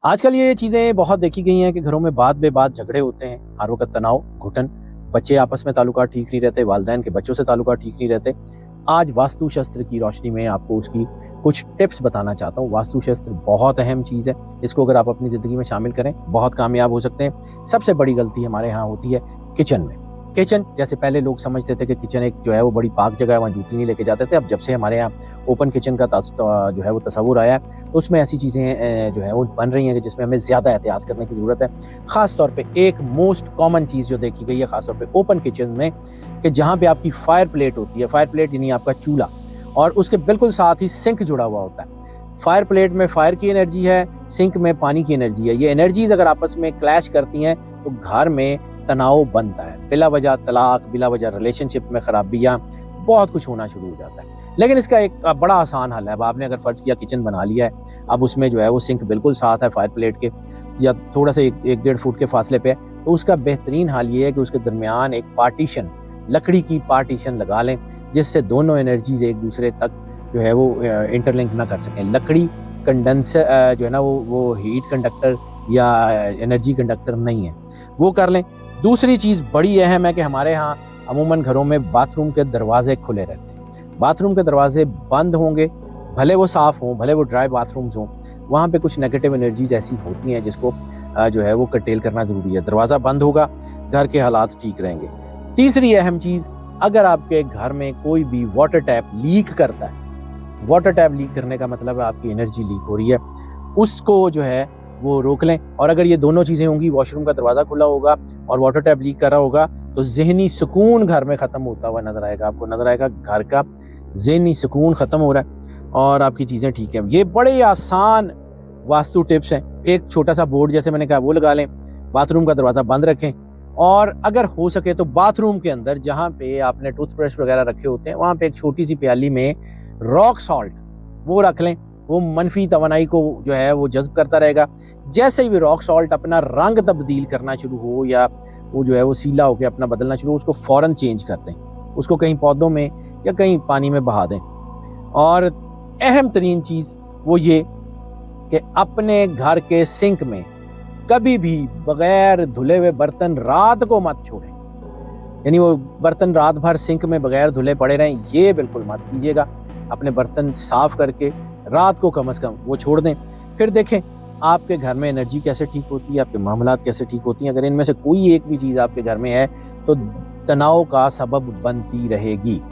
आजकल ये चीज़ें बहुत देखी गई हैं कि घरों में बात बे-बात झगड़े होते हैं, हर वक़्त तनाव, घुटन, बच्चे आपस में ताल्लुकात ठीक नहीं रहते, वालिदैन के बच्चों से ताल्लुकात ठीक नहीं रहते। आज वास्तु-शास्त्र की रोशनी में आपको उसकी कुछ टिप्स बताना चाहता हूँ। वास्तु-शास्त्र बहुत अहम चीज़ है, इसको अगर आप अपनी ज़िंदगी में शामिल करें, बहुत कामयाब हो सकते हैं। सबसे बड़ी गलती हमारे यहाँ होती है किचन में। किचन जैसे पहले लोग समझते थे कि किचन एक जो है वो बड़ी पाक जगह है, वहाँ जूती नहीं लेके जाते थे। अब जब से हमारे यहाँ ओपन किचन का जो है वो तसव्वुर आया है, तो उसमें ऐसी चीज़ें जो है वो बन रही हैं कि जिसमें हमें ज़्यादा एहतियात करने की ज़रूरत है। ख़ास तौर पे एक मोस्ट कॉमन चीज़ जो देखी गई है ख़ास तौर पे ओपन किचन में, कि जहाँ पे आपकी फायर प्लेट होती है, फायर प्लेट यानी आपका चूल्हा, और उसके बिल्कुल साथ ही सिंक जुड़ा हुआ होता है। फायर प्लेट में फायर की एनर्जी है, सिंक में पानी की एनर्जी है। ये एनर्जीज़ अगर आपस में क्लैश करती हैं तो घर में तनाव बनता है, बिला वजह तलाक, बिला वजह रिलेशनशिप में खराबियाँ, बहुत कुछ होना शुरू हो जाता है। लेकिन इसका एक बड़ा आसान हल है। अब आपने अगर फ़र्ज़ किया किचन बना लिया है, अब उसमें जो है वो सिंक बिल्कुल साथ है फायर प्लेट के, या थोड़ा सा 1-1.5 फुट के फासले पे है, तो उसका बेहतरीन हल ये है कि उसके दरमियान एक पार्टीशन, लकड़ी की पार्टीशन लगा लें, जिससे दोनों एनर्जीज़ एक दूसरे तक जो है वो इंटरलिंक ना कर सकें। लकड़ी कंडेंसर जो है ना वो हीट कंडक्टर या एनर्जी कंडक्टर नहीं है, वो कर लें। दूसरी चीज़ बड़ी अहम है कि हमारे यहाँ अमूमन घरों में बाथरूम के दरवाजे खुले रहते हैं। बाथरूम के दरवाजे बंद होंगे, भले वो साफ़ हों, भले वो ड्राई बाथरूम्स हों, वहाँ पे कुछ नेगेटिव एनर्जीज़ ऐसी होती हैं जिसको जो है वो कर्टेल करना ज़रूरी है। दरवाज़ा बंद होगा, घर के हालात ठीक रहेंगे। तीसरी अहम चीज़, अगर आपके घर में कोई भी वाटर टैप लीक करता है, वाटर टैप लीक करने का मतलब है आपकी एनर्जी लीक हो रही है, उसको जो है वो रोक लें। और अगर ये दोनों चीज़ें होंगी, वॉशरूम का दरवाज़ा खुला होगा और वाटर टैप लीक कर रहा होगा, तो ज़हनी सुकून घर में ख़त्म होता हुआ नज़र आएगा। आपको नज़र आएगा घर का ज़हनी सुकून ख़त्म हो रहा है और आपकी चीज़ें ठीक हैं। ये बड़े आसान वास्तु टिप्स हैं। एक छोटा-सा बोर्ड जैसे मैंने कहा वो लगा लें, बाथरूम का दरवाज़ा बंद रखें, और अगर हो सके तो बाथरूम के अंदर जहाँ पे आपने टूथब्रश वगैरह रखे होते हैं, वहाँ पे एक छोटी-सी प्याली में रॉक सॉल्ट वो रख लें। वो मनफी तवानाई को जो है वो जज़्ब करता रहेगा। जैसे ही भी रॉक सॉल्ट अपना रंग तब्दील करना शुरू हो, या वो जो है वो सीला होकर अपना बदलना शुरू हो, उसको फ़ौरन चेंज कर दें। उसको कहीं पौधों में या कहीं पानी में बहा दें। और अहम तरीन चीज़ वो ये कि अपने घर के सिंक में कभी भी बगैर धुले हुए बर्तन रात को मत छोड़ें। यानी वो बर्तन रात भर सिंक में बगैर धुले पड़े रहें, ये बिल्कुल मत कीजिएगा। अपने बर्तन साफ़ करके रात को कम से कम वो छोड़ दें। फिर देखें आपके घर में एनर्जी कैसे ठीक होती है, आपके मामलात कैसे ठीक होती हैं। अगर इनमें से कोई एक भी चीज़ आपके घर में है तो तनाव का सबब बनती रहेगी।